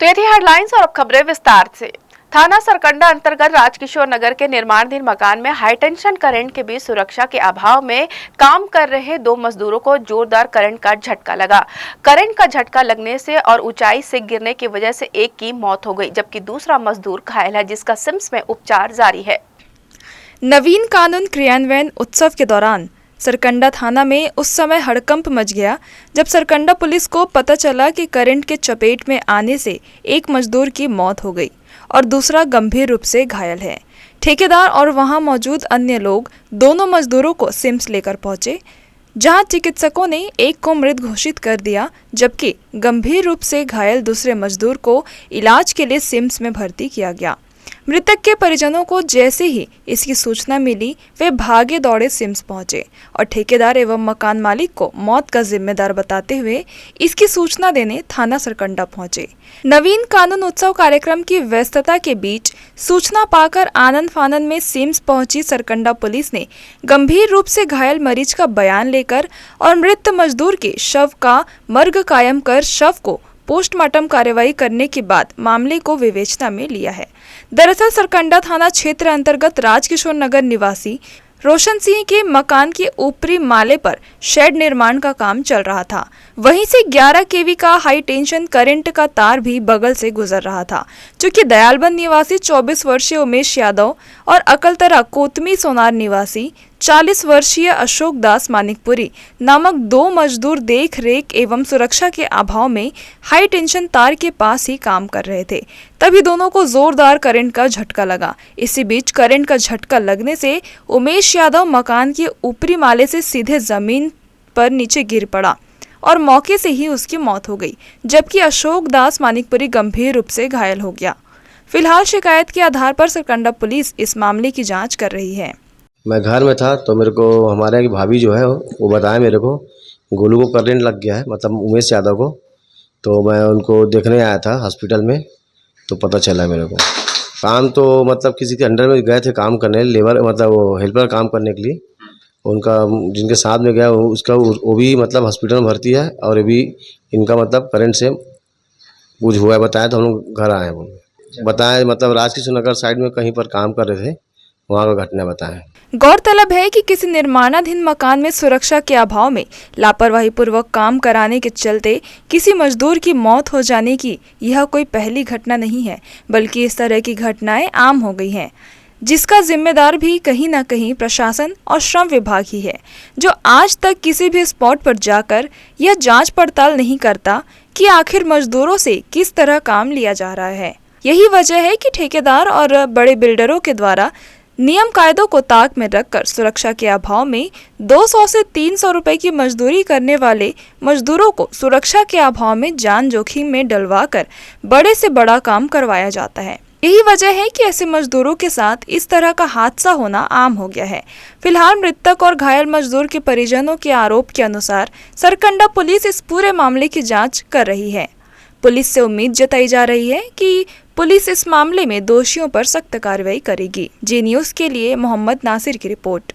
तो ये थी हेडलाइंस और अब खबरें विस्तार से। थाना सरकंडा अंतर्गत राजकिशोर नगर के निर्माणाधीन मकान में हाई टेंशन करंट के बीच सुरक्षा के अभाव में काम कर रहे दो मजदूरों को जोरदार करंट का झटका लगा। करंट का झटका लगने से और ऊंचाई से गिरने की वजह से एक की मौत हो गई, जबकि दूसरा मजदूर घायल है, जिसका सिम्स में उपचार जारी है। नवीन कानून क्रियान्वयन उत्सव के दौरान सरकंडा थाना में उस समय हड़कंप मच गया जब सरकंडा पुलिस को पता चला कि करंट के चपेट में आने से एक मजदूर की मौत हो गई और दूसरा गंभीर रूप से घायल है। ठेकेदार और वहां मौजूद अन्य लोग दोनों मजदूरों को सिम्स लेकर पहुंचे, जहां चिकित्सकों ने एक को मृत घोषित कर दिया, जबकि गंभीर रूप से घायल दूसरे मजदूर को इलाज के लिए सिम्स में भर्ती किया गया। मृतक के परिजनों को जैसे ही इसकी सूचना मिली, वे भागे दौड़े सिम्स पहुंचे और ठेकेदार एवं मकान मालिक को मौत का जिम्मेदार बताते हुए इसकी सूचना देने थाना सरकंडा पहुंचे। नवीन कानून उत्सव कार्यक्रम की व्यस्तता के बीच सूचना पाकर आनंद फानंद में सिम्स पहुंची सरकंडा पुलिस ने गंभीर रूप से घायल मरीज का बयान लेकर और मृत मजदूर के शव का मर्ग कायम कर शव को पोस्टमार्टम कार्रवाई करने के बाद मामले को विवेचना में लिया है। दरअसल सरकंडा थाना क्षेत्र अंतर्गत राजकिशोर नगर निवासी रोशन सिंह के मकान के ऊपरी माले पर शेड निर्माण का काम चल रहा था। वहीं से 11 केवी का हाई टेंशन करंट का तार भी बगल से गुजर रहा था। चूंकि दयालबंद निवासी 24 वर्षीय उमेश यादव और अकलतरा कोतमी सोनार निवासी 40 वर्षीय अशोक दास मानिकपुरी नामक दो मजदूर देख रेख एवं सुरक्षा के अभाव में हाई टेंशन तार के पास ही काम कर रहे थे, तभी दोनों को जोरदार करंट का झटका लगा। इसी बीच करंट का झटका लगने से उमेश यादव मकान के ऊपरी माले से सीधे जमीन पर नीचे गिर पड़ा और मौके से ही उसकी मौत हो गई, जबकि अशोक दास मानिकपुरी गंभीर रूप से घायल हो गया। फिलहाल शिकायत के आधार पर सरकंडा पुलिस इस मामले की जाँच कर रही है। मैं घर में था तो मेरे को हमारे की भाभी जो है वो बताया मेरे को गोलू को करंट लग गया है, मतलब उमेश यादव को। तो मैं उनको देखने आया था हॉस्पिटल में, तो पता चला मेरे को। काम तो मतलब किसी के अंडर में गए थे काम करने, लेबर मतलब वो हेल्पर काम करने के लिए। उनका जिनके साथ में गया उसका वो भी मतलब हॉस्पिटल में भर्ती है और अभी इनका मतलब करंट से कुछ हुआ है बताया, तो हम लोग घर आए हैं। बताया मतलब राजकिशोर नगर साइड में कहीं पर काम कर रहे थे, वहाँ का घटना बताया। गौरतलब है कि किसी निर्माणाधीन मकान में सुरक्षा के अभाव में लापरवाही पूर्वक काम कराने के चलते किसी मजदूर की मौत हो जाने की यह कोई पहली घटना नहीं है, बल्कि इस तरह की घटनाएं आम हो गई हैं, जिसका जिम्मेदार भी कहीं न कहीं प्रशासन और श्रम विभाग ही है, जो आज तक किसी भी स्पॉट पर जाकर यह जांच पड़ताल नहीं करता कि आखिर मजदूरों से किस तरह काम लिया जा रहा है। यही वजह है कि ठेकेदार और बड़े बिल्डरों के द्वारा नियम कायदों को ताक में रखकर सुरक्षा के अभाव में 200 से 300 रुपए की मजदूरी करने वाले मजदूरों को सुरक्षा के अभाव में जान जोखिम में डलवाकर बड़े से बड़ा काम करवाया जाता है। यही वजह है कि ऐसे मजदूरों के साथ इस तरह का हादसा होना आम हो गया है। फिलहाल मृतक और घायल मजदूर के परिजनों के आरोप के अनुसार सरकंडा पुलिस इस पूरे मामले की जाँच कर रही है। पुलिस से उम्मीद जताई जा रही है कि पुलिस इस मामले में दोषियों पर सख्त कार्रवाई करेगी। जी न्यूज़ के लिए मोहम्मद नासिर की रिपोर्ट।